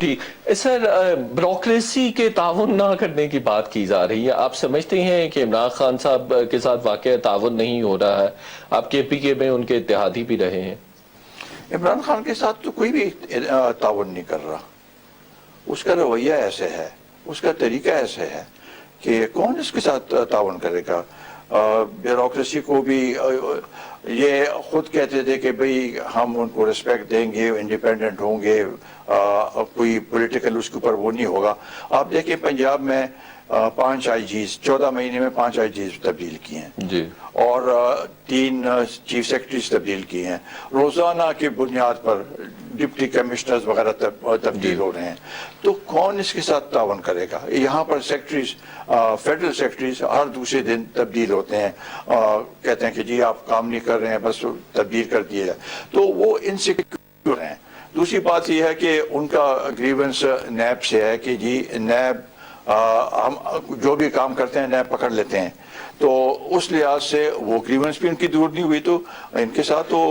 جی سر، bureaucracy کے تعاون نہ کرنے کی بات کی جا رہی ہے. آپ سمجھتے ہیں کہ عمران خان صاحب کے ساتھ واقعہ تعاون نہیں ہو رہا ہے؟ آپ کے پی کے میں ان کے اتحادی بھی رہے ہیں. عمران خان کے ساتھ تو کوئی بھی تعاون نہیں کر رہا. اس کا رویہ ایسے ہے، اس کا طریقہ ایسے ہے کہ کون اس کے ساتھ تعاون کرے گا. بیوروکریسی کو بھی یہ خود کہتے تھے کہ بھئی ہم ان کو ریسپیکٹ دیں گے، انڈیپینڈنٹ ہوں گے، کوئی پولیٹیکل اس کے اوپر وہ نہیں ہوگا. آپ دیکھیں پنجاب میں 5 آئی جیز 14 مہینے میں 5 آئی جیز تبدیل کی ہیں جی، اور 3 چیف سیکرٹریز تبدیل کی ہیں. روزانہ کی بنیاد پر ڈپٹی کمشنرز وغیرہ تبدیل ہو رہے ہیں. تو کون اس کے ساتھ تعاون کرے گا؟ یہاں پر سیکرٹریز، فیڈرل سیکرٹریز ہر دوسرے دن تبدیل ہوتے ہیں، کہتے ہیں کہ جی آپ کام نہیں کر رہے ہیں، بس تبدیل کر دیے جائے. تو وہ انسیکیور ہیں. دوسری بات یہ ہے کہ ان کا گریونس نیب سے ہے کہ جی نیب ہم جو بھی کام کرتے ہیں نیب پکڑ لیتے ہیں. تو اس لحاظ سے وہ گریونس بھی ان کی دور نہیں ہوئی. تو ان کے ساتھ تو